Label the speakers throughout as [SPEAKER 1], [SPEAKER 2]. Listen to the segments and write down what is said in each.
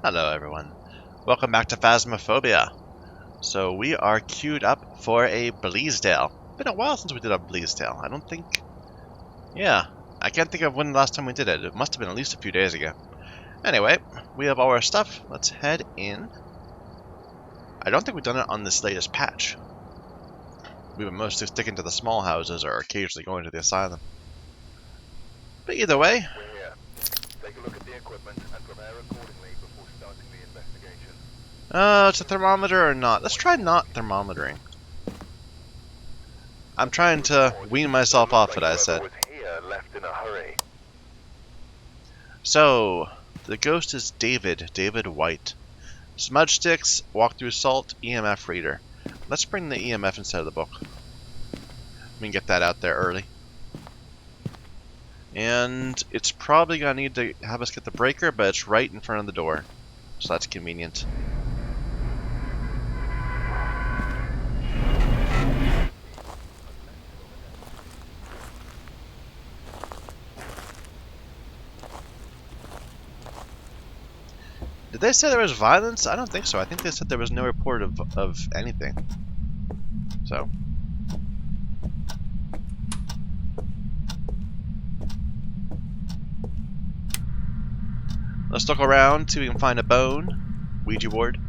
[SPEAKER 1] Hello everyone, welcome back to Phasmophobia. So we are queued up for a Bleasdale. Been a while since we did a Bleasdale. I don't think... Yeah, I can't think of when the last time we did it. It must have been at least a few days ago. Anyway, we have all our stuff. Let's head in. I don't think we've done it on this latest patch. We've been mostly sticking to the small houses or occasionally going to the asylum. But either way...
[SPEAKER 2] We're here. Take a look at the equipment and prepare accordingly before starting the investigation.
[SPEAKER 1] It's a thermometer or not? Let's try not thermometering. I'm trying to wean myself off it, I said.
[SPEAKER 2] Was here left in a hurry.
[SPEAKER 1] So, the ghost is David White. Smudge sticks, walk through salt, EMF reader. Let's bring the EMF instead of the book. We can get that out there early. And it's probably going to need to have us get the breaker, but it's right in front of the door. So that's convenient. Did they say there was violence? I don't think so. I think they said there was no report of anything. So. Let's look around, see if we can find a bone. Ouija board.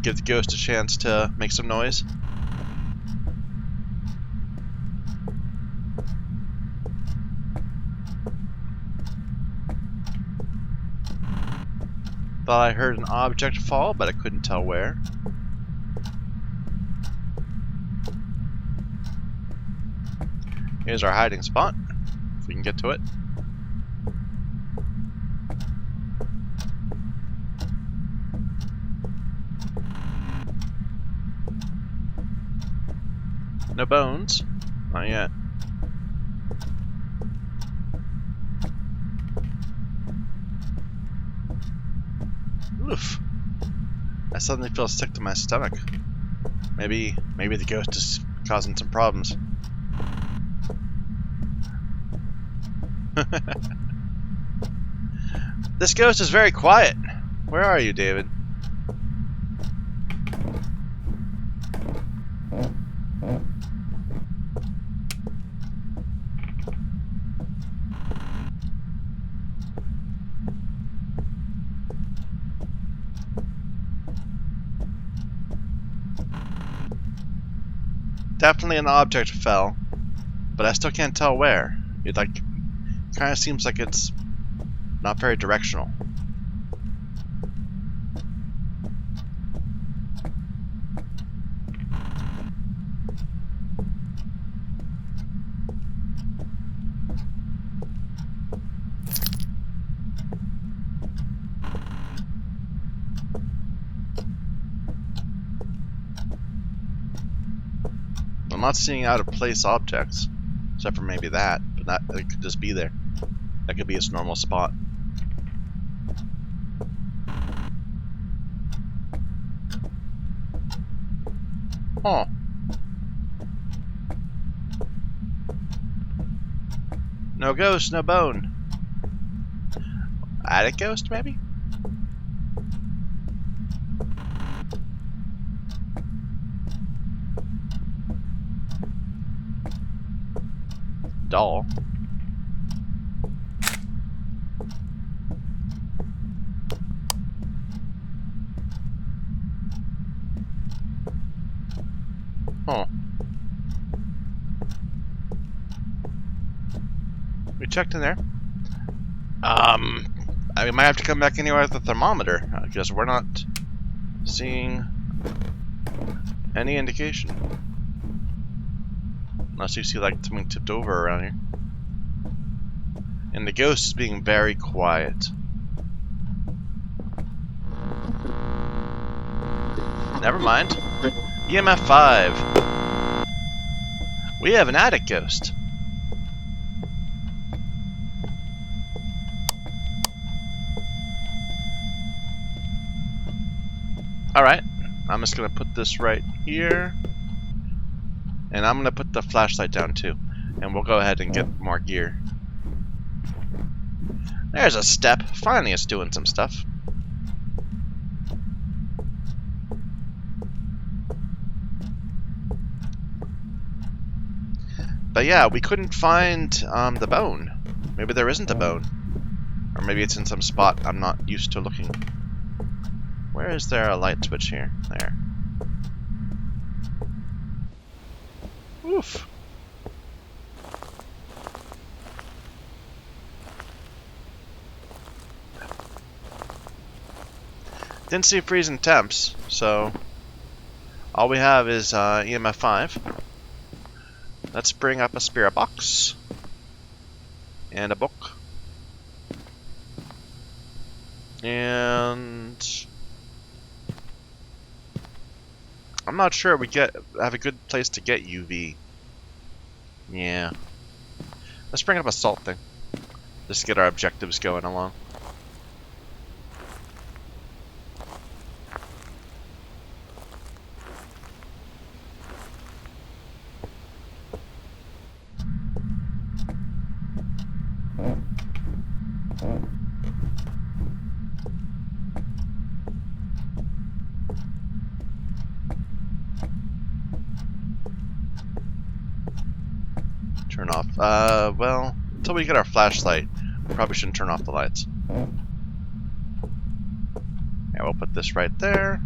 [SPEAKER 1] Give the ghost a chance to make some noise. Thought I heard an object fall, but I couldn't tell where. Here's our hiding spot, if we can get to it. No bones. Not yet. Oof. I suddenly feel sick to my stomach. Maybe the ghost is causing some problems. This ghost is very quiet. Where are you, David? Definitely an object fell, but I still can't tell where. It kind of seems like it's not very directional. I'm not seeing out of place objects, except for maybe that, but that it could just be there. That could be its normal spot. Huh. No ghost, no bone. Attic ghost, maybe? Doll. Huh. We checked in there. We might have to come back anyway with the thermometer, because we're not seeing any indication. Unless you see like something tipped over around here. And the ghost is being very quiet. Never mind. EMF 5. We have an attic ghost. Alright. I'm just gonna put this right here. And I'm gonna put the flashlight down too. And we'll go ahead and get more gear. There's a step. Finally it's doing some stuff. But yeah, we couldn't find the bone. Maybe there isn't a bone. Or maybe it's in some spot I'm not used to looking. Where is there a light switch here? There. Oof. Didn't see freezing temps, so all we have is EMF 5. Let's bring up a spirit box and a book. And I'm not sure we have a good place to get UV. Yeah. Let's bring up a salt thing. Just to get our objectives going along. Turn off. Well, until we get our flashlight, we probably shouldn't turn off the lights. Yeah, we'll put this right there.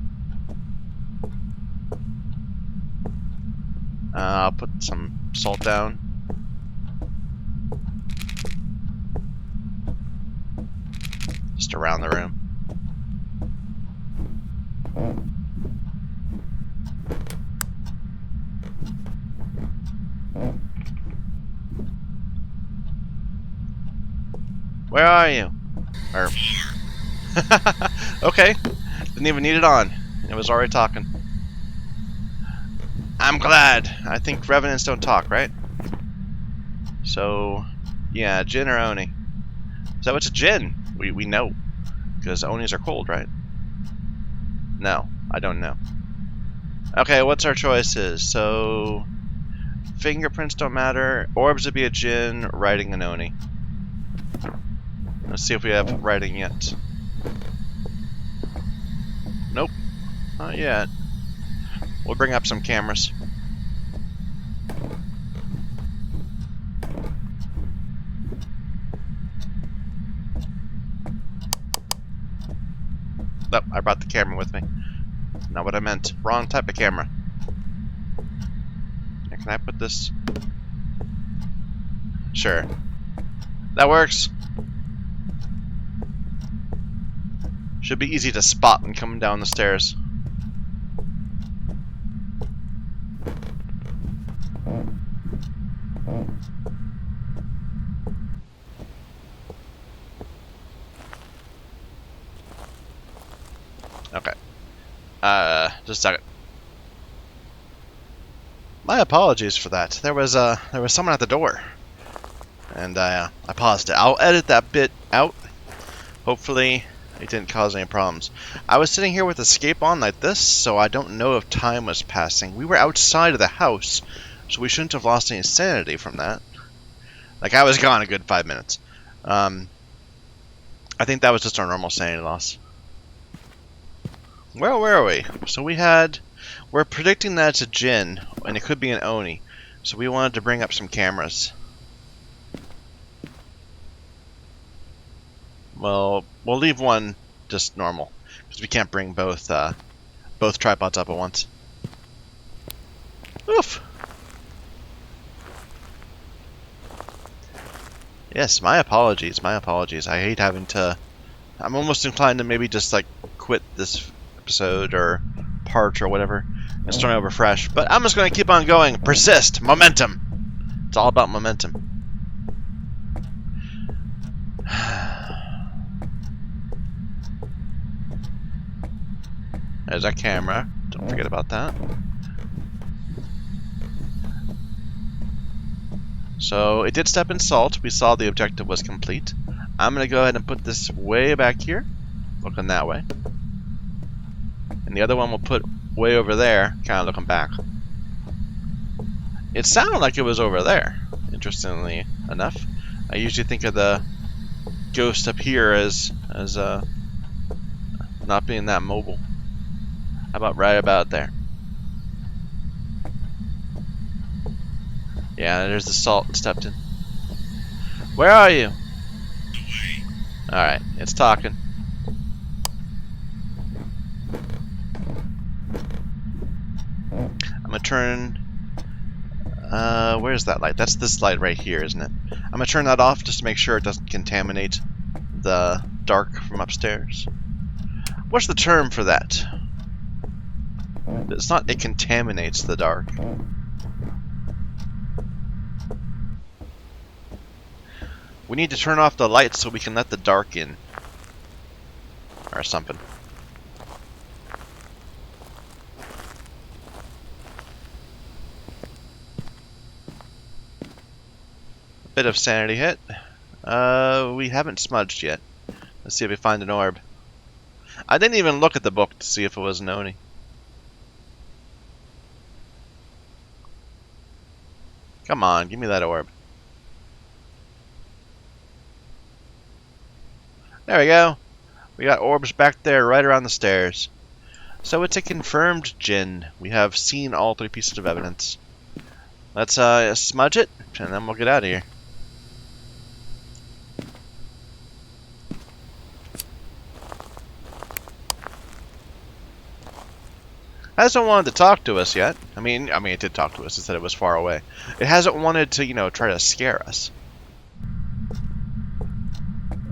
[SPEAKER 1] I'll put some salt down. Just around the room. Where are you? Or okay. Didn't even need it on. It was already talking. I'm glad. I think revenants don't talk, right? So, yeah, Jinn or Oni. So it's a Jinn. We know. Because Onis are cold, right? No, I don't know. Okay, what's our choices? So, fingerprints don't matter. Orbs would be a Jinn, writing an Oni. Let's see if we have writing yet. Nope, not yet. We'll bring up some cameras. Nope, I brought the camera with me. Not what I meant. Wrong type of camera. Here, can I put this? Sure. That works. Should be easy to spot when coming down the stairs. Okay. Just a second. My apologies for that. There was someone at the door, and I paused it. I'll edit that bit out. Hopefully, it didn't cause any problems. I was sitting here with escape on like this, so I don't know if time was passing. We were outside of the house, so we shouldn't have lost any sanity from that. Like, I was gone a good 5 minutes. I think that was just our normal sanity loss. Well, where are we? So we're predicting that it's a Jinn, and it could be an Oni. So we wanted to bring up some cameras. Well, we'll leave one just normal, because we can't bring both tripods up at once. Oof! Yes, my apologies, my apologies. I hate having to... I'm almost inclined to maybe just, like, quit this episode or part or whatever and start over fresh. But I'm just going to keep on going. Persist! Momentum! It's all about momentum. There's our camera. Don't forget about that. So it did step in salt. We saw the objective was complete. I'm going to go ahead and put this way back here, looking that way. And the other one we'll put way over there, kind of looking back. It sounded like it was over there, interestingly enough. I usually think of the ghost up here as not being that mobile. How about right about there? Yeah, there's the salt and stepped in. Where are you? Alright, it's talking. I'm gonna turn... where's that light? That's this light right here, isn't it? I'm gonna turn that off just to make sure it doesn't contaminate the dark from upstairs. What's the term for that? It's not it contaminates the dark. We need to turn off the lights so we can let the dark in. Or something. Bit of sanity hit. We haven't smudged yet. Let's see if we find an orb. I didn't even look at the book to see if it was an Oni. Come on, give me that orb. There we go. We got orbs back there right around the stairs. So it's a confirmed Jinn. We have seen all 3 pieces of evidence. Let's smudge it, and then we'll get out of here. It hasn't wanted to talk to us yet. I mean, it did talk to us. It said it was far away. It hasn't wanted to, you know, try to scare us.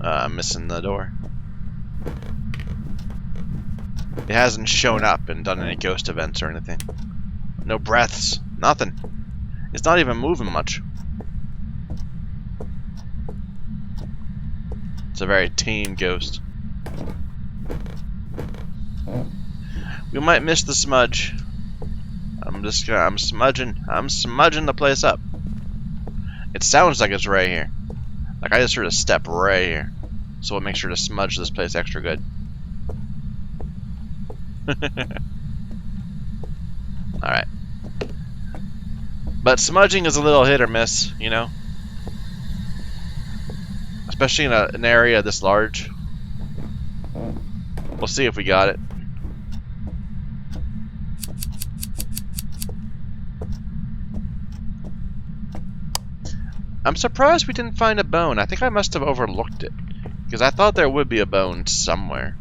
[SPEAKER 1] I'm missing the door. It hasn't shown up and done any ghost events or anything. No breaths. Nothing. It's not even moving much. It's a very tame ghost. We might miss the smudge. I'm smudging the place up. It sounds like it's right here. Like I just heard a step right here. So we'll make sure to smudge this place extra good. Alright. But smudging is a little hit or miss, you know? Especially in an area this large. We'll see if we got it. I'm surprised we didn't find a bone. I think I must have overlooked it. Because I thought there would be a bone somewhere.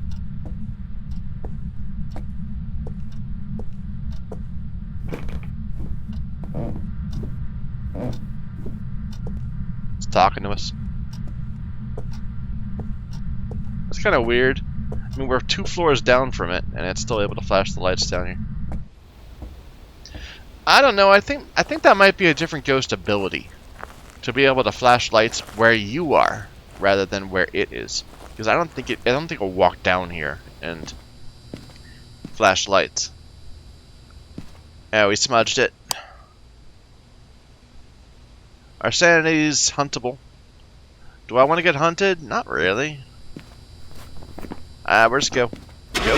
[SPEAKER 1] It's talking to us. It's kind of weird. I mean, we're 2 floors down from it, and it's still able to flash the lights down here. I don't know. I think that might be a different ghost ability. To be able to flash lights where you are, rather than where it is. Because I don't think it'll walk down here and flash lights. Yeah, we smudged it. Our sanity's huntable. Do I want to get hunted? Not really. Where's go? Go.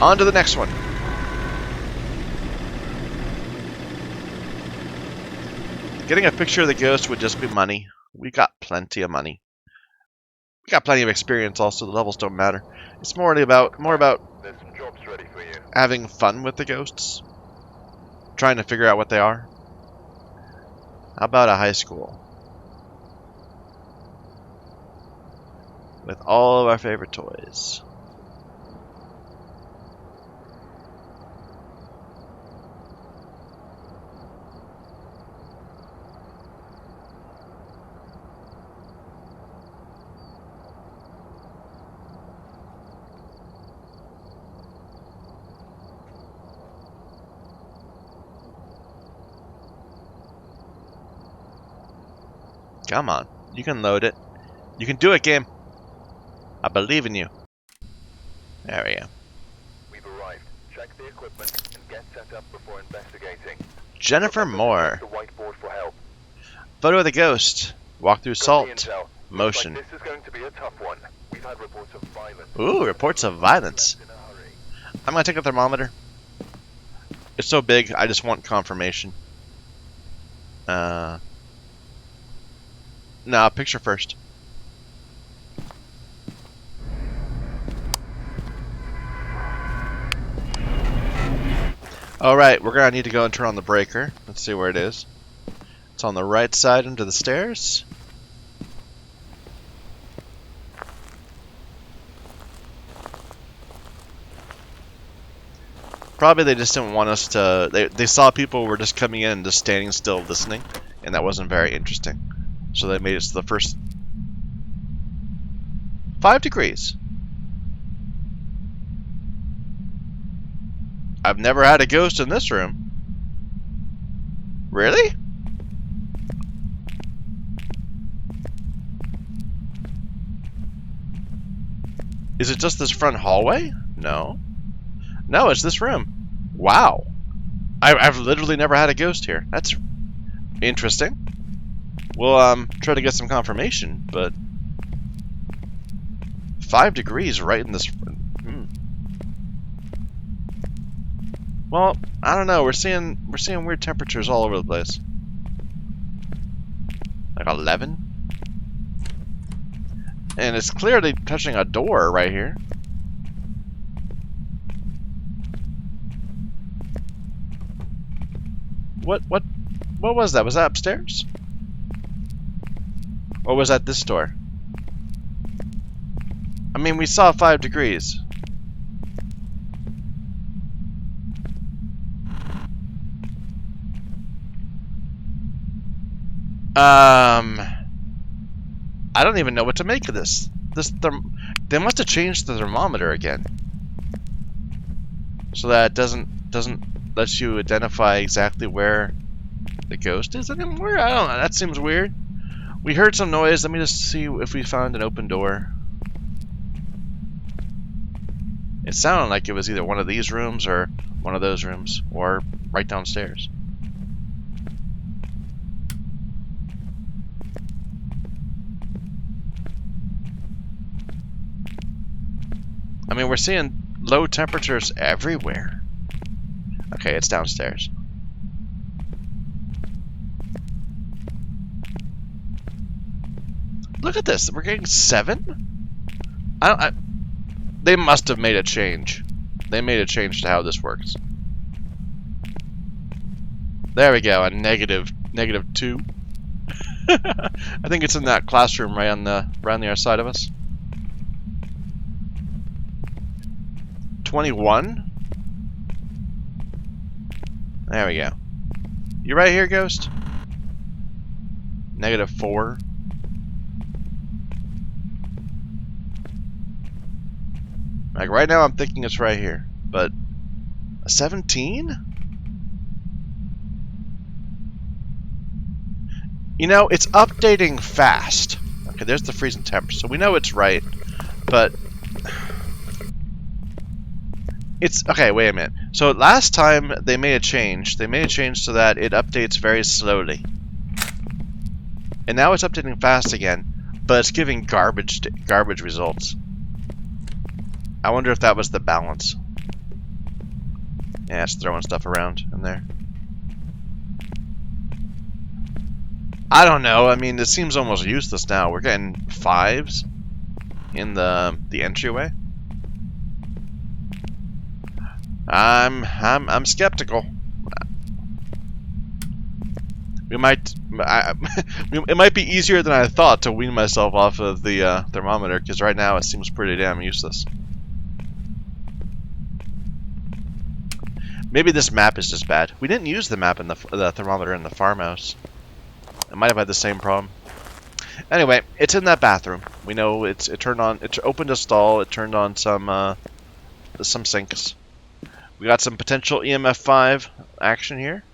[SPEAKER 1] On to the next one. Getting a picture of the ghost would just be money. We got plenty of money. We got plenty of experience also, the levels don't matter. It's more about
[SPEAKER 2] There's some jobs ready for you.
[SPEAKER 1] having fun with the ghosts. Trying to figure out what they are. How about a high school? With all of our favorite toys. Come on, you can load it. You can do it, game. I believe in you. There we go.
[SPEAKER 2] We've arrived. Check the equipment and get set up before investigating.
[SPEAKER 1] Jennifer
[SPEAKER 2] Remember to
[SPEAKER 1] Moore.
[SPEAKER 2] check the whiteboard for help.
[SPEAKER 1] Photo of the ghost. Walk through
[SPEAKER 2] Got the
[SPEAKER 1] salt.
[SPEAKER 2] intel. Looks
[SPEAKER 1] Motion.
[SPEAKER 2] like this is going to be a tough one. We've had reports of violence.
[SPEAKER 1] Ooh, reports of violence.
[SPEAKER 2] In a hurry.
[SPEAKER 1] I'm gonna take a thermometer. It's so big, I just want confirmation. No, picture first. Alright, we're gonna need to go and turn on the breaker. Let's see where it is. It's on the right side into the stairs. Probably they just didn't want us to... They saw people were just coming in and just standing still listening, and that wasn't very interesting. So they made it to the first... 5 degrees. I've never had a ghost in this room. Really? Is it just this front hallway? No. No, it's this room. Wow. I've literally never had a ghost here. That's interesting. We'll try to get some confirmation, but 5 degrees right in this. Well, I don't know. We're seeing weird temperatures all over the place. Like 11, and it's clearly touching a door right here. What was that? Was that upstairs? Or was that this door? I mean, we saw 5 degrees. I don't even know what to make of this. They must have changed the thermometer again, so that it doesn't let you identify exactly where the ghost is anymore. I don't know. That seems weird. We heard some noise. Let me just see if we found an open door. It sounded like it was either one of these rooms or one of those rooms, or right downstairs. I mean, we're seeing low temperatures everywhere. Okay, it's downstairs. Look at this. We're getting 7? They must have made a change. They made a change to how this works. There we go. A negative 2. I think it's in that classroom right on the other side of us. 21. There we go. You right here, Ghost? -4. Like right now I'm thinking it's right here, but a 17? You know, it's updating fast. Okay, there's the freezing temp, so we know it's right, but it's okay, wait a minute. So last time they made a change. They made a change so that it updates very slowly. And now it's updating fast again, but it's giving garbage results. I wonder if that was the balance. Yeah, it's throwing stuff around in there. I don't know. I mean, it seems almost useless now. We're getting 5s in the entryway. I'm skeptical. It might be easier than I thought to wean myself off of the thermometer, because right now it seems pretty damn useless. Maybe this map is just bad. We didn't use the map in the thermometer in the farmhouse. It might have had the same problem. Anyway, it's in that bathroom. We know it turned on. It opened a stall. It turned on some sinks. We got some potential EMF 5 action here.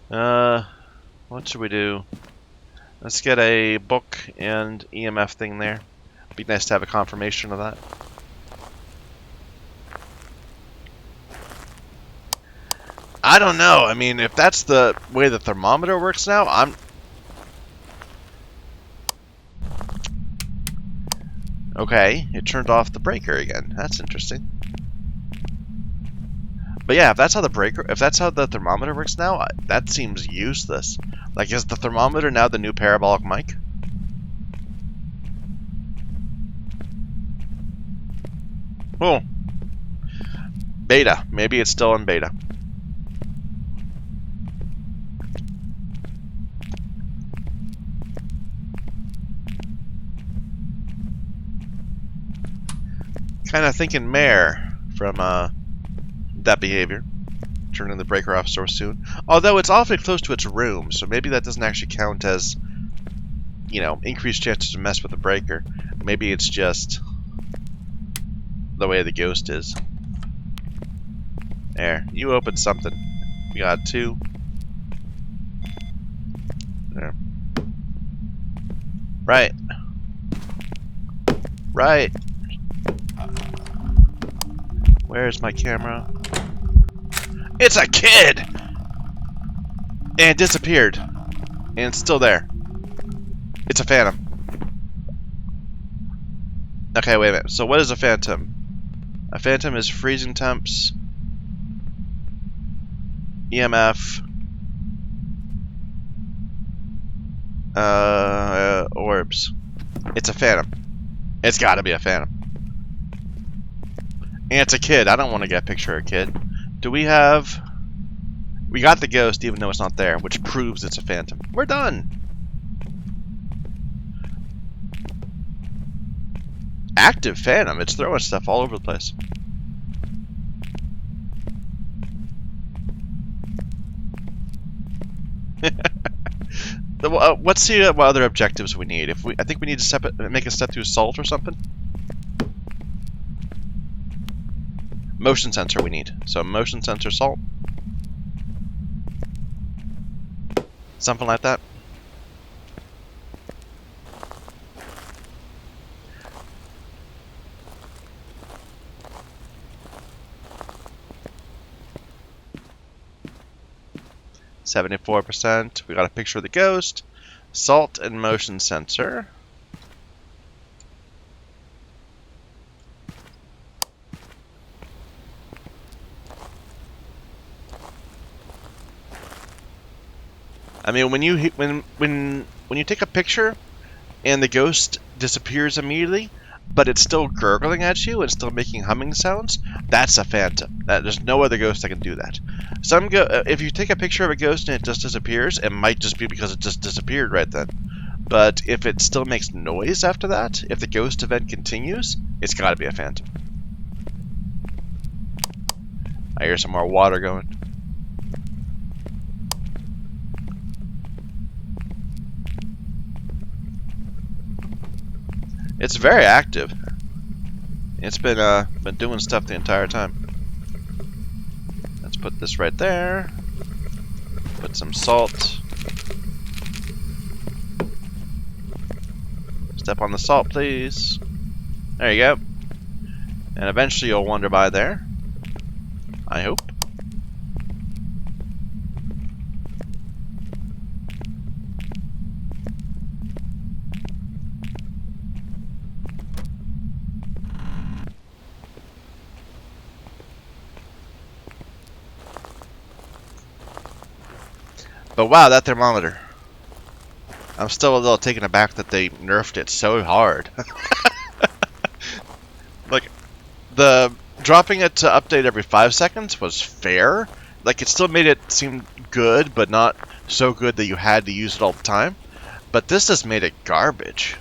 [SPEAKER 1] What should we do? Let's get a book and EMF thing there. Be nice to have a confirmation of that. I don't know. I mean, if that's the way the thermometer works now, Okay, it turned off the breaker again. That's interesting. But yeah, if that's how the thermometer works now, that seems useless. Like, is the thermometer now the new parabolic mic? Oh. Beta. Maybe it's still in beta. Kind of thinking Mare from that behavior. Turning the breaker off so soon. Although it's awfully close to its room, so maybe that doesn't actually count as, you know, increased chances to mess with the breaker. Maybe it's just the way the ghost is. There, you opened something. We got 2. There. Right. Right. Where's my camera? It's a kid! And it disappeared. And it's still there. It's a phantom. Okay, wait a minute. So what is a phantom? A phantom is freezing temps, EMF, orbs. It's a phantom. It's gotta be a phantom. And it's a kid. I don't want to get a picture of a kid. Do we have... We got the ghost even though it's not there, which proves it's a phantom. We're done! Active phantom. It's throwing stuff all over the place. Let's see what other objectives we need. I think we need to make a step through salt or something. Motion sensor we need. So motion sensor salt. Something like that. %. We got a picture of the ghost. Salt and motion sensor. I mean, when you take a picture and the ghost disappears immediately, but it's still gurgling at you and still making humming sounds, that's a phantom. There's no other ghost that can do that. If you take a picture of a ghost and it just disappears, it might just be because it just disappeared right then. But if it still makes noise after that, if the ghost event continues, it's got to be a phantom. I hear some more water going. It's very active. It's been doing stuff the entire time. Let's put this right there. Put some salt. Step on the salt, please. There you go. And eventually you'll wander by there. I hope. But wow, that thermometer. I'm still a little taken aback that they nerfed it so hard. Like, the dropping it to update every 5 seconds was fair. Like, it still made it seem good, but not so good that you had to use it all the time. But this just made it garbage.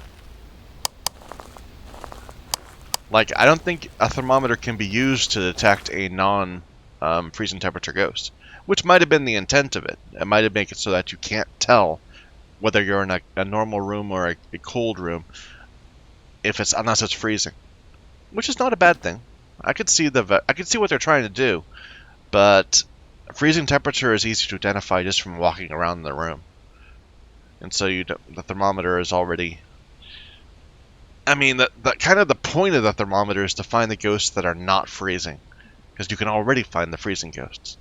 [SPEAKER 1] Like, I don't think a thermometer can be used to detect a non-freezing temperature ghost. Which might have been the intent of it. It might have made it so that you can't tell whether you're in a normal room or a cold room unless it's freezing. Which is not a bad thing. I could see what they're trying to do, but freezing temperature is easy to identify just from walking around the room. And so the thermometer is already... I mean, the kind of the point of the thermometer is to find the ghosts that are not freezing, because you can already find the freezing ghosts.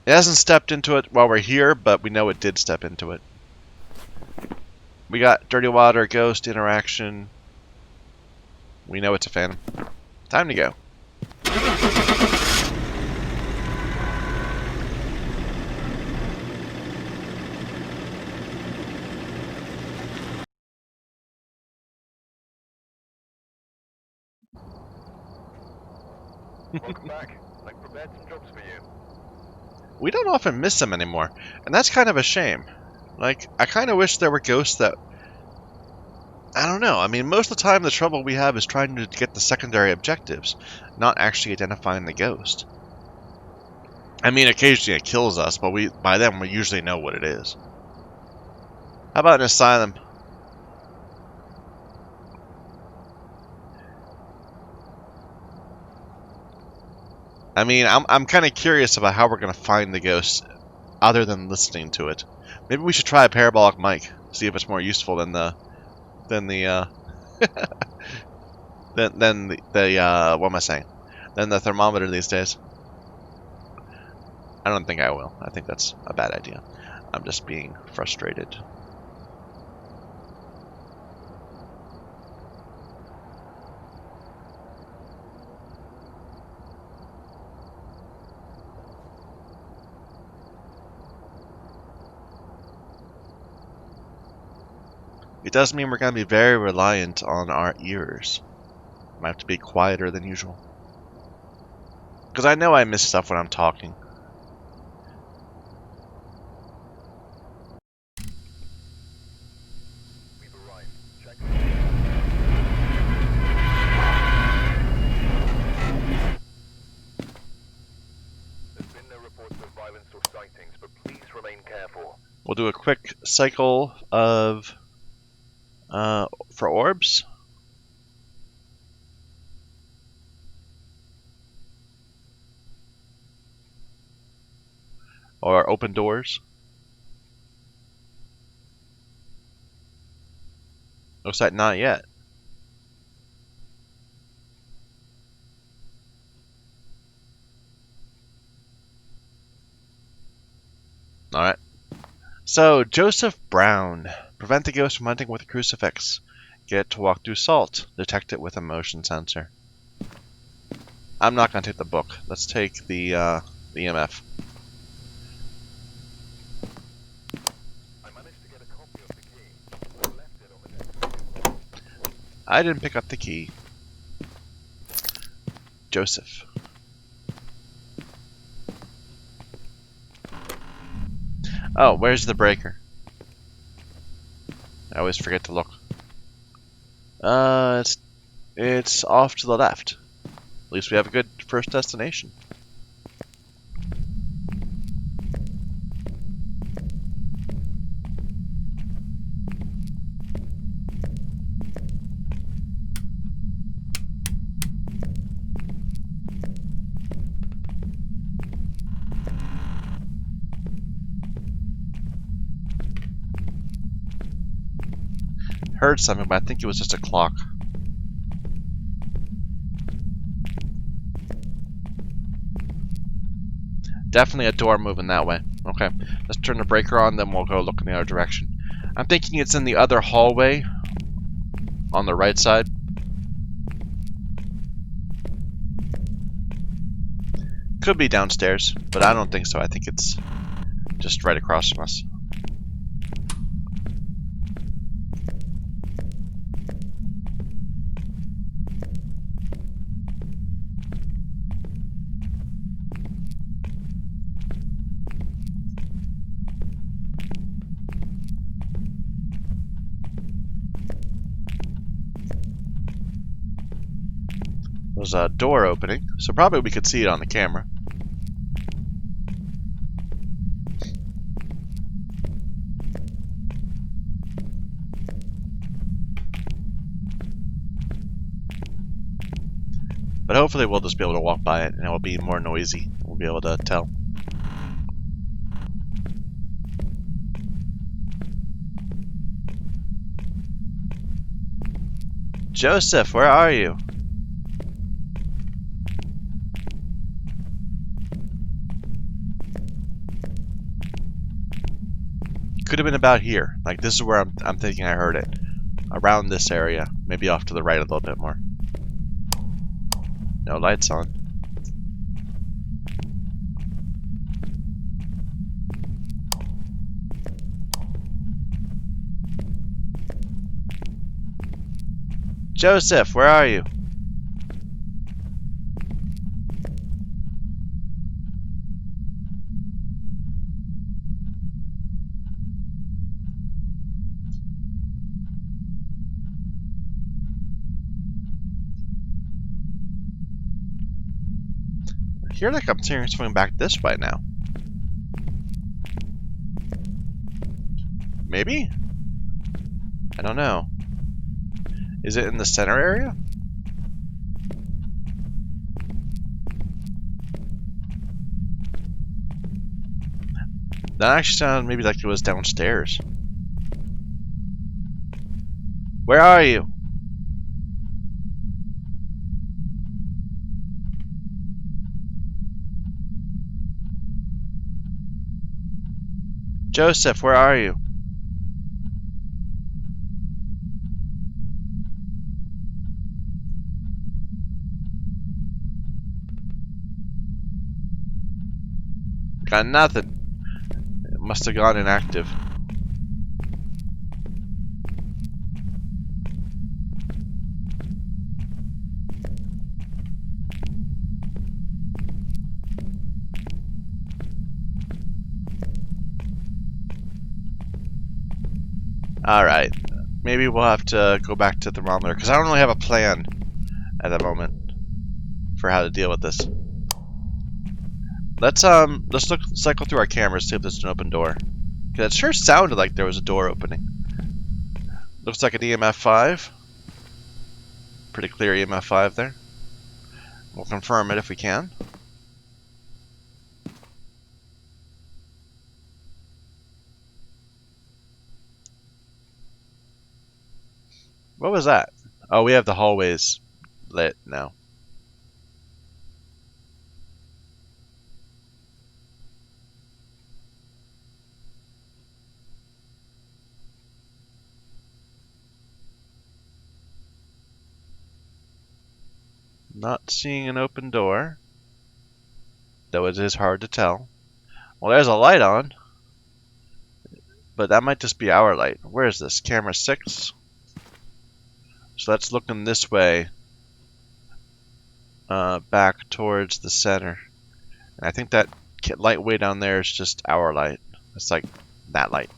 [SPEAKER 1] It hasn't stepped into it while we're here, but we know it did step into it. We got dirty water, ghost, interaction. We know it's a phantom. Time to go.
[SPEAKER 2] Welcome back. I've prepared some jobs for you.
[SPEAKER 1] We don't often miss them anymore, and that's kind of a shame. Like, I kind of wish there were ghosts that... I don't know. I mean, most of the time the trouble we have is trying to get the secondary objectives, not actually identifying the ghost. I mean, occasionally it kills us, but by then we usually know what it is. How about an asylum? I mean, I'm kind of curious about how we're going to find the ghost other than listening to it. Maybe we should try a parabolic mic, see if it's more useful than the what am I saying? Than the thermometer these days. I don't think I will. I think that's a bad idea. I'm just being frustrated. It does mean we're going to be very reliant on our ears. Might have to be quieter than usual. Because I know I miss stuff when I'm talking.
[SPEAKER 2] We've arrived. Check. There's been no reports of violence or sightings, but please remain careful.
[SPEAKER 1] We'll do a quick cycle of for orbs. Or open doors. Looks like not yet. Alright. So, Joseph Brown. Prevent the ghost from hunting with a crucifix. Get it to walk through salt. Detect it with a motion sensor. I'm not going to take the book. Let's take the EMF.
[SPEAKER 2] I managed to get a copy of the key. I left it on the desk.
[SPEAKER 1] I didn't pick up the key. Joseph. Oh, where's the breaker? I always forget to look. It's off to the left. At least we have a good first destination. Heard something, but I think it was just a clock. Definitely a door moving that way. Okay, let's turn the breaker on, then we'll go look in the other direction. I'm thinking it's in the other hallway on the right side. Could be downstairs, but I don't think so. I think it's just right across from us. There's a door opening, so probably we could see it on the camera. But hopefully we'll just be able to walk by it and it will be more noisy. We'll be able to tell. Joseph, where are you? Could have been about here. Like, this is where I'm thinking I heard it. Around this area. Maybe off to the right a little bit more. No lights on. Joseph, where are you? Here, like I'm seeing something back this way now. Maybe? I don't know. Is it in the center area? That actually sounded maybe like it was downstairs. Where are you? Joseph, where are you? Got nothing. It must have gone inactive. Alright. Maybe we'll have to go back to the thermometer, because I don't really have a plan at the moment for how to deal with this. Let's cycle through our cameras, see if there's an open door. Cause it sure sounded like there was a door opening. Looks like an EMF 5. Pretty clear EMF 5 there. We'll confirm it if we can. What was that? Oh, we have the hallways lit now. Not seeing an open door, though it is hard to tell. Well, there's a light on, but that might just be our light. Where is this? Camera 6. So that's looking this way, back towards the center. And I think that light way down there is just our light. It's like that light.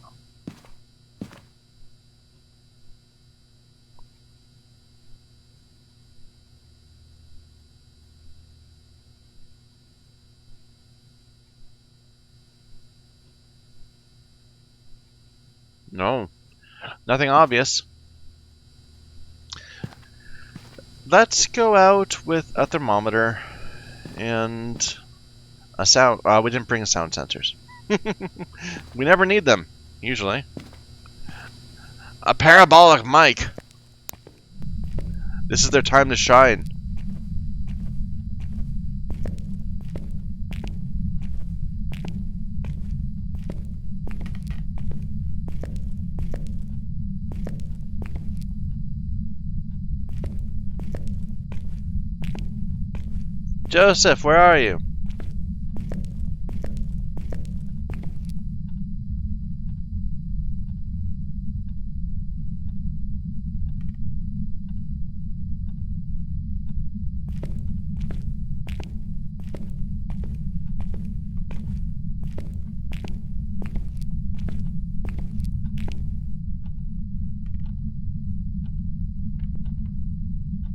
[SPEAKER 1] No, nothing obvious. Let's go out with a thermometer and a sound. We didn't bring sound sensors. We never need them, usually. A parabolic mic. This is their time to shine. Joseph, where are you?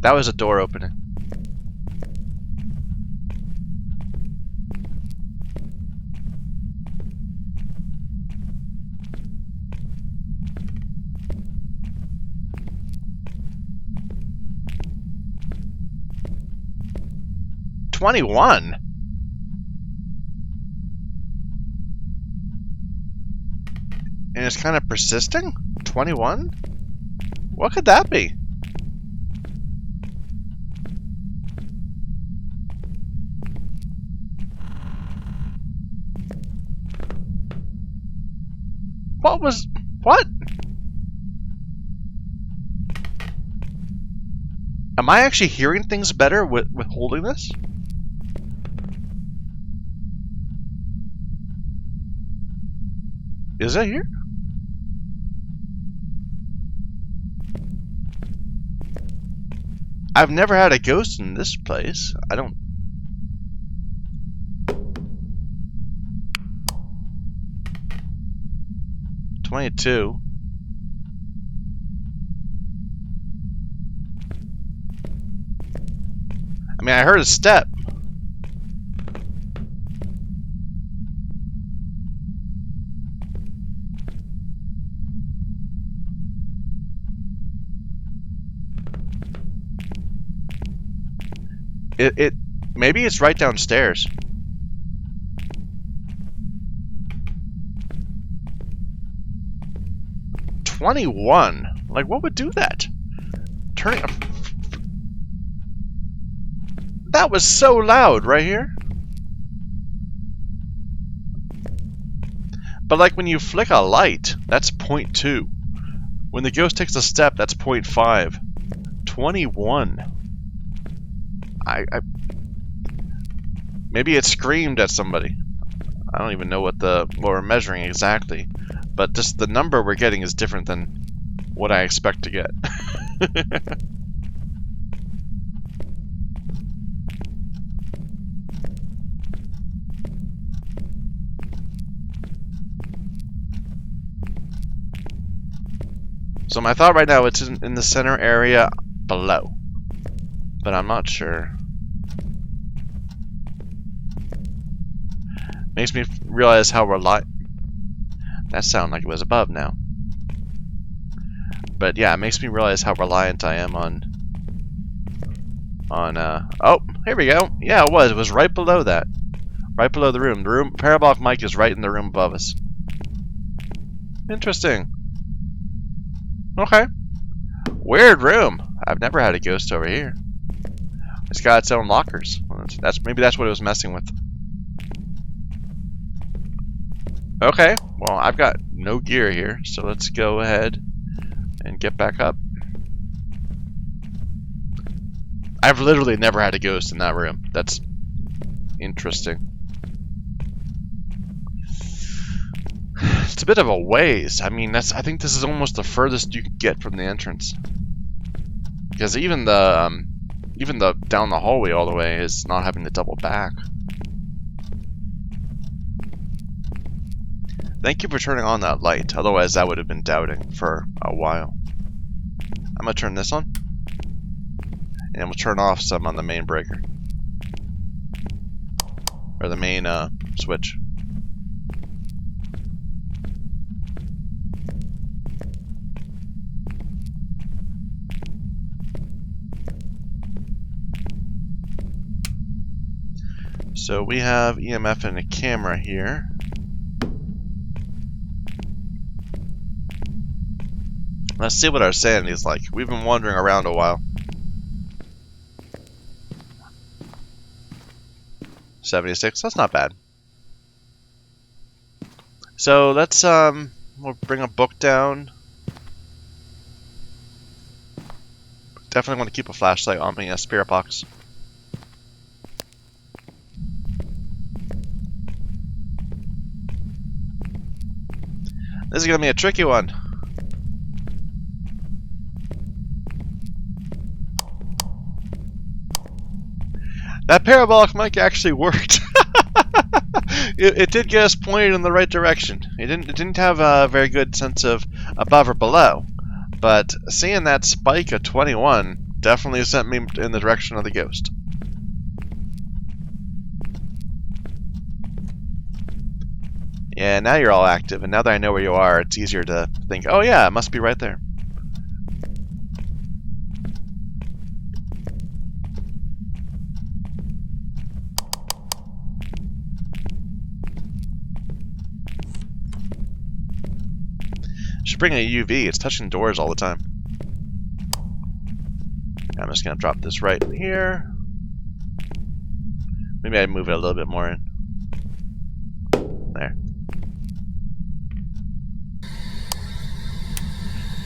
[SPEAKER 1] That was a door opening. $21? And it's kind of persisting? 21? What could that be? What? Am I actually hearing things better with holding this? Is it here? I've never had a ghost in this place. I don't... $22. I mean, I heard a step. It maybe it's right downstairs. $21. Like, what would do that? Turning. That was so loud right here. But like when you flick a light, that's 0.2. When the ghost takes a step, that's 0.5. 21. Maybe it screamed at somebody. I don't even know what we're measuring exactly, but just the number we're getting is different than what I expect to get. So my thought right now, it's in the center area below, but I'm not sure. Makes me realize how reliant. That sounded like it was above now. But yeah, it makes me realize how reliant I am on. Oh, here we go. Yeah, it was. It was right below that. Right below the room. The parabolic mic is right in the room above us. Interesting. Okay. Weird room. I've never had a ghost over here. It's got its own lockers. Maybe that's what it was messing with. Okay. Well, I've got no gear here, so let's go ahead and get back up. I've literally never had a ghost in that room. That's interesting. It's a bit of a ways. I mean, I think this is almost the furthest you can get from the entrance. Because even the down the hallway all the way is not having to double back. Thank you for turning on that light. Otherwise, I would have been doubting for a while. I'm gonna turn this on, and we'll turn off some on the main breaker, or the main switch. So we have EMF and a camera here. Let's see what our sanity is like. We've been wandering around a while. 76, that's not bad. So let's we'll bring a book down. Definitely want to keep a flashlight on me, a spirit box. This is gonna be a tricky one. That parabolic mic actually worked. It did get us pointed in the right direction. It didn't have a very good sense of above or below, but seeing that spike of 21 definitely sent me in the direction of the ghost. Yeah, now you're all active, and now that I know where you are, it's easier to think, oh yeah, it must be right there. Should bring a UV. It's touching doors all the time. I'm just gonna drop this right here. Maybe I move it a little bit more in. There.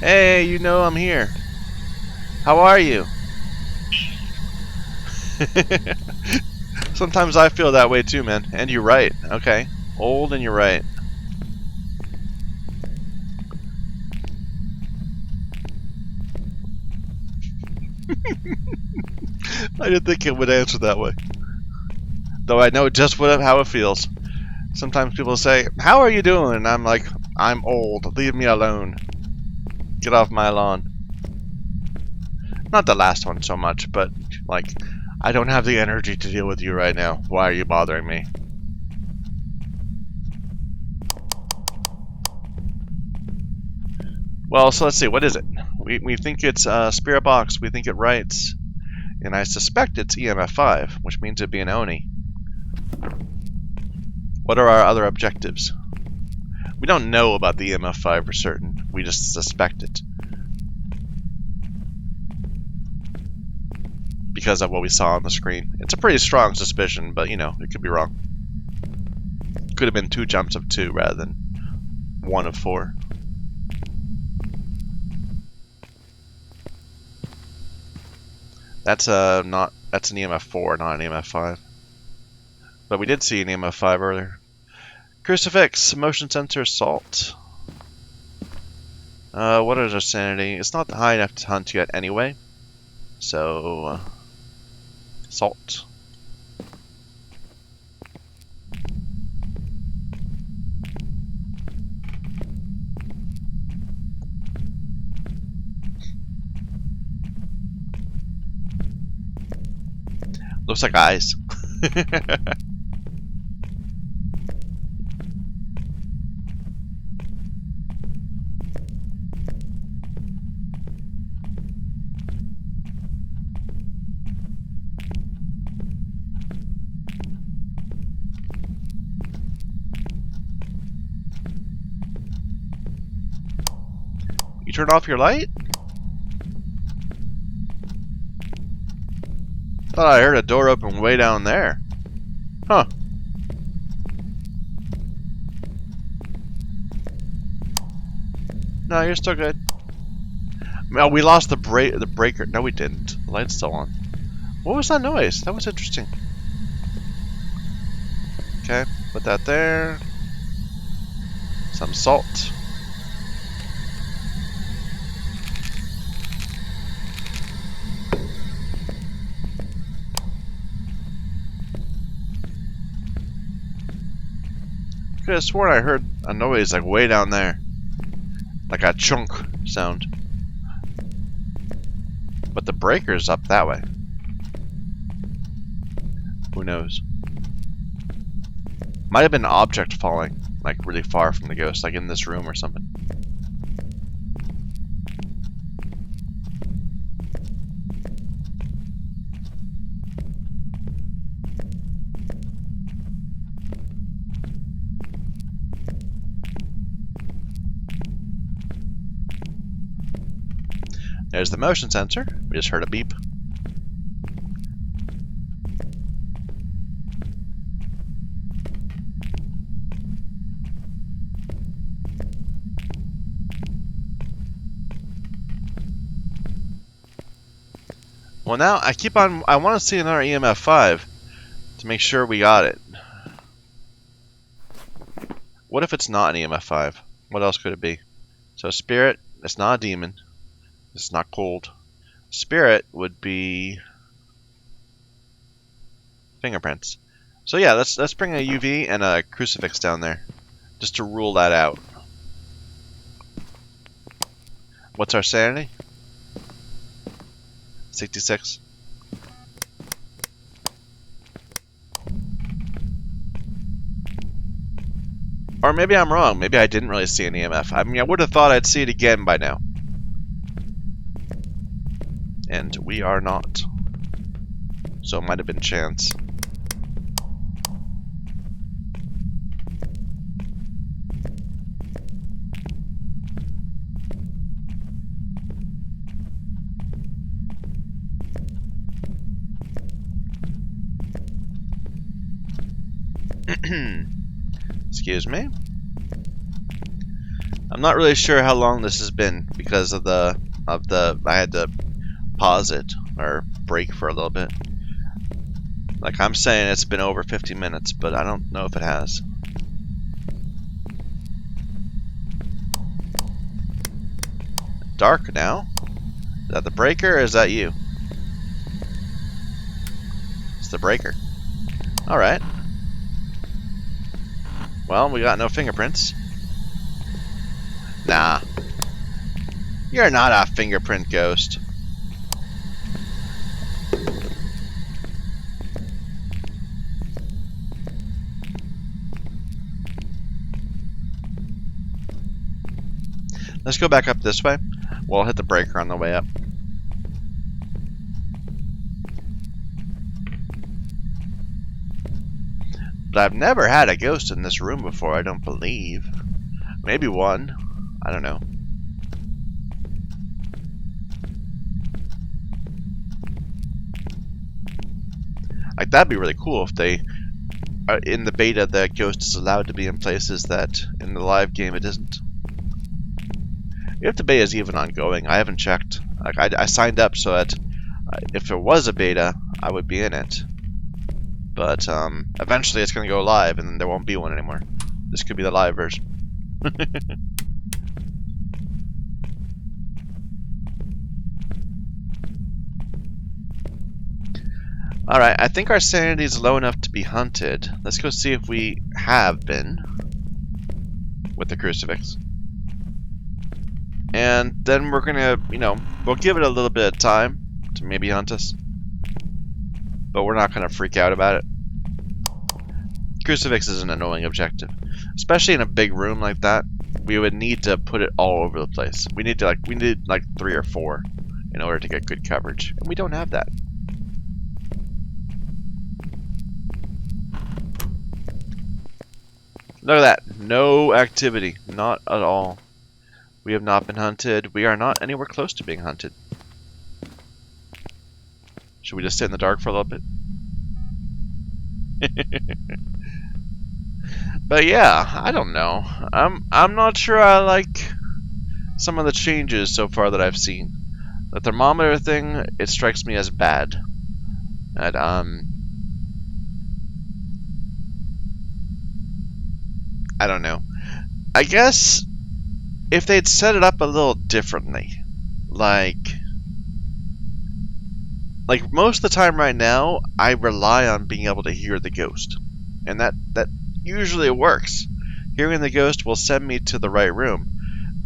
[SPEAKER 1] Hey, you know I'm here. How are you? Sometimes I feel that way too, man. And you're right. Okay. Old and you're right. I didn't think it would answer that way. Though I know just how it feels. Sometimes people say, how are you doing? And I'm like, I'm old. Leave me alone. Get off my lawn. Not the last one so much, but like, I don't have the energy to deal with you right now. Why are you bothering me? Well, so let's see. What is it? We think it's a spirit box. We think it writes. And I suspect it's EMF 5, which means it'd be an Oni. What are our other objectives? We don't know about the EMF 5 for certain. We just suspect it. Because of what we saw on the screen. It's a pretty strong suspicion, but you know, it could be wrong. Could have been 2 jumps of 2 rather than 1 of 4. That's an EMF 4, not an EMF 5. But we did see an EMF 5 earlier. Crucifix, motion sensor, salt. What is our sanity? It's not high enough to hunt yet anyway. So, salt. Looks like eyes. You turn off your light? Thought I heard a door open way down there. Huh. No, you're still good. Oh, we lost the breaker. No, we didn't. The light's still on. What was that noise? That was interesting. Okay, put that there. Some salt. Could have sworn I heard a noise like way down there. Like a chunk sound. But the breaker's up that way. Who knows? Might have been an object falling, like really far from the ghost, like in this room or something. There's the motion sensor. We just heard a beep. Well, now I want to see another EMF 5 to make sure we got it. What if it's not an EMF 5? What else could it be? So spirit, it's not a demon. It's not cold. Spirit would be fingerprints. So yeah, let's bring a UV and a crucifix down there, just to rule that out. What's our sanity? 66. Or maybe I'm wrong. Maybe I didn't really see an EMF. I mean, I would have thought I'd see it again by now. And we are not. So it might have been chance. Excuse me. I'm not really sure how long this has been because of the I had to pause it or break for a little bit. Like I'm saying it's been over 50 minutes, but I don't know if it has. Dark now? Is that the breaker or is that you? It's the breaker. Alright. Well, we got no fingerprints. Nah. You're not a fingerprint ghost. Let's go back up this way. We'll hit the breaker on the way up. But I've never had a ghost in this room before, I don't believe. Maybe one. I don't know. Like, that'd be really cool if they... in the beta, the ghost is allowed to be in places that in the live game it isn't. If the beta is even ongoing, I haven't checked. Like, I signed up so that if there was a beta, I would be in it. But eventually it's going to go live and then there won't be one anymore. This could be the live version. Alright, I think our sanity is low enough to be hunted. Let's go see if we have been with the crucifix. And then we're gonna, you know, we'll give it a little bit of time to maybe hunt us. But we're not gonna freak out about it. Crucifix is an annoying objective. Especially in a big room like that. We would need to put it all over the place. We need 3 or 4 in order to get good coverage. And we don't have that. Look at that. No activity. Not at all. We have not been hunted. We are not anywhere close to being hunted. Should we just sit in the dark for a little bit? But yeah, I don't know. I'm not sure I like some of the changes so far that I've seen. The thermometer thing, it strikes me as bad. And I don't know. I guess if they'd set it up a little differently, like most of the time right now, I rely on being able to hear the ghost, and that usually works. Hearing the ghost will send me to the right room.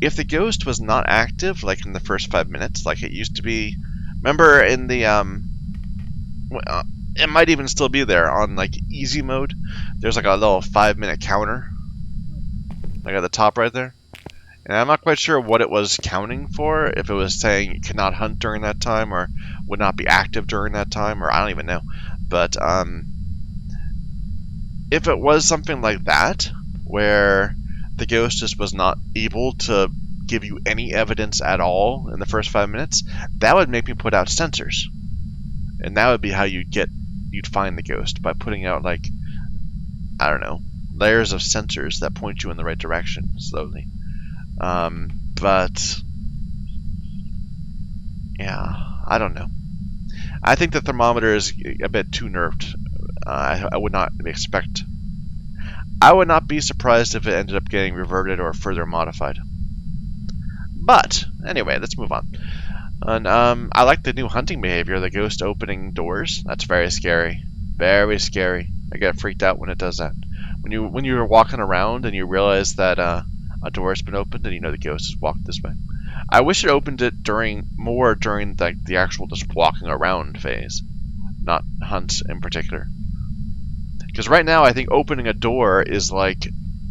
[SPEAKER 1] If the ghost was not active, like in the first 5 minutes, like it used to be, remember in the it might even still be there on like easy mode. There's like a little 5-minute counter, like at the top right there. And I'm not quite sure what it was counting for, if it was saying you cannot hunt during that time or would not be active during that time, or I don't even know. But if it was something like that, where the ghost just was not able to give you any evidence at all in the first 5 minutes, that would make me put out sensors. And that would be how you'd find the ghost, by putting out, like, I don't know, layers of sensors that point you in the right direction slowly. But yeah, I don't know. I think the thermometer is a bit too nerfed. I would not expect. I would not be surprised if it ended up getting reverted or further modified. But anyway, let's move on. And I like the new hunting behavior, the ghost opening doors. That's very scary. Very scary. I get freaked out when it does that. When you're walking around and you realize that a door has been opened and you know the ghost has walked this way. I wish it opened it during the actual just walking around phase, not hunts in particular. Because right now I think opening a door is like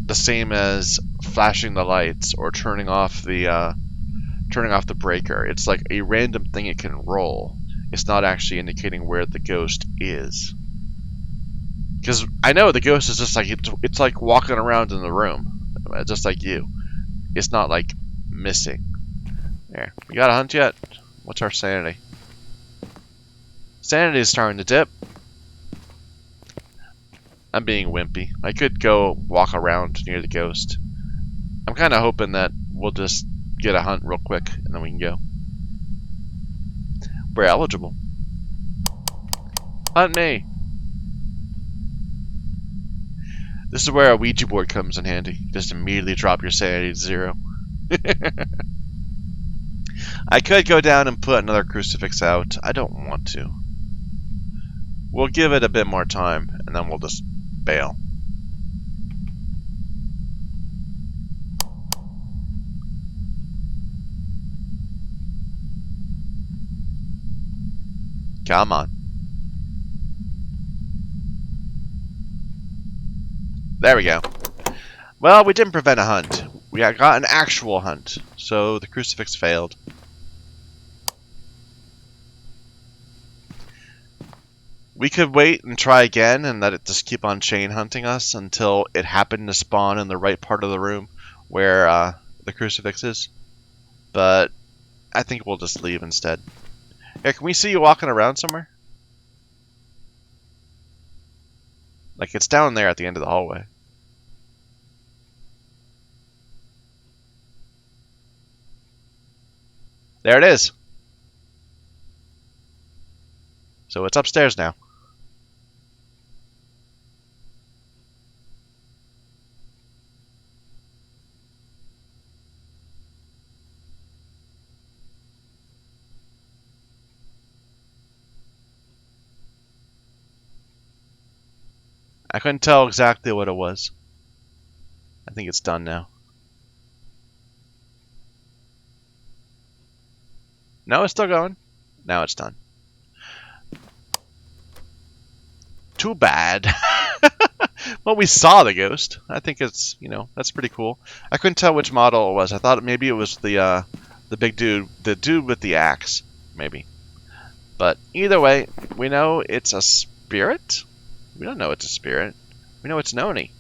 [SPEAKER 1] the same as flashing the lights or turning off the breaker. It's like a random thing it can roll. It's not actually indicating where the ghost is. Because I know the ghost is just like it's like walking around in the room. Just like you. It's not like missing. There. We got a hunt yet? What's our sanity? Sanity is starting to dip. I'm being wimpy. I could go walk around near the ghost. I'm kind of hoping that we'll just get a hunt real quick and then we can go. We're eligible. Hunt me! This is where a Ouija board comes in handy. Just immediately drop your sanity to 0. I could go down and put another crucifix out. I don't want to. We'll give it a bit more time, and then we'll just bail. Come on. There we go. Well, we didn't prevent a hunt. We got an actual hunt, so the crucifix failed. We could wait and try again and let it just keep on chain hunting us until it happened to spawn in the right part of the room where the crucifix is. But I think we'll just leave instead. Here, can we see you walking around somewhere? Like, it's down there at the end of the hallway. There it is. So it's upstairs now. I couldn't tell exactly what it was. I think it's done now. No, it's still going. Now it's done. Too bad. Well, we saw the ghost. I think it's, that's pretty cool. I couldn't tell which model it was. I thought maybe it was the big dude, the dude with the axe, maybe. But either way, we know it's a spirit. We don't know it's a spirit. We know it's Noni.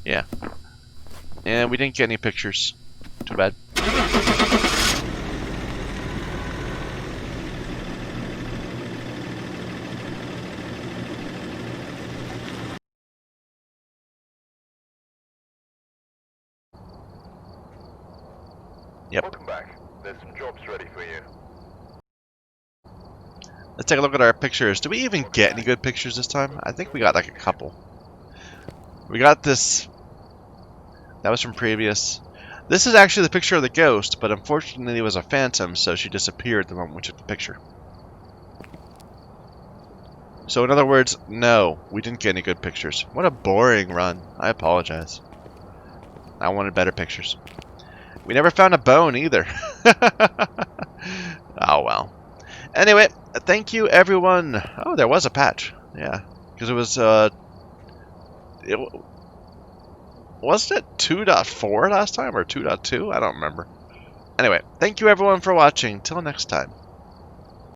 [SPEAKER 1] Yeah. And we didn't get any pictures. Too bad. Yep.
[SPEAKER 2] Welcome back. There's some jobs ready for you.
[SPEAKER 1] Let's take a look at our pictures. Did we even get any good pictures this time? I think we got like a couple. We got this. That was from previous. This is actually the picture of the ghost, but unfortunately it was a phantom, so she disappeared the moment we took the picture. So in other words, no, we didn't get any good pictures. What a boring run. I apologize. I wanted better pictures. We never found a bone either. Oh well. Anyway, thank you everyone. Oh, there was a patch. Yeah, because it was wasn't it 2.4 last time or 2.2? I don't remember. Anyway, thank you everyone for watching. Till next time.